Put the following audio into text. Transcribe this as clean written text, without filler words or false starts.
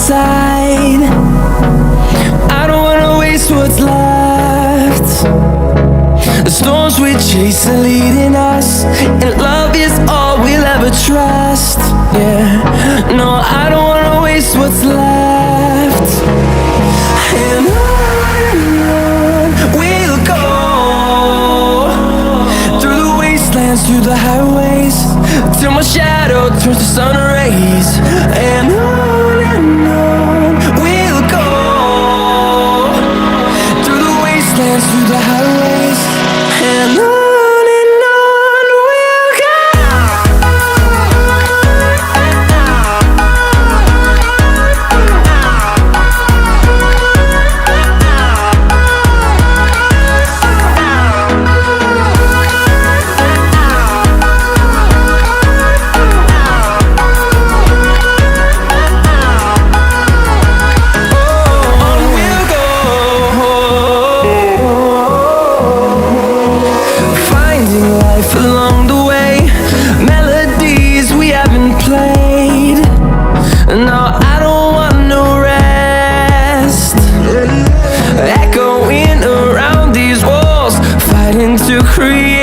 inside. I don't wanna waste what's left. The storms we chase are leading us, and love is all we'll ever trust. Yeah, no, I don't wanna waste what's left. And on we'll go, through the wastelands, through the highways, till my shadow turns to sun rays. And on we'll go, through the wastelands, through the highways, and on we'll go. Along the way, melodies we haven't played. No, I don't want no rest. Echoing around these walls, fighting to create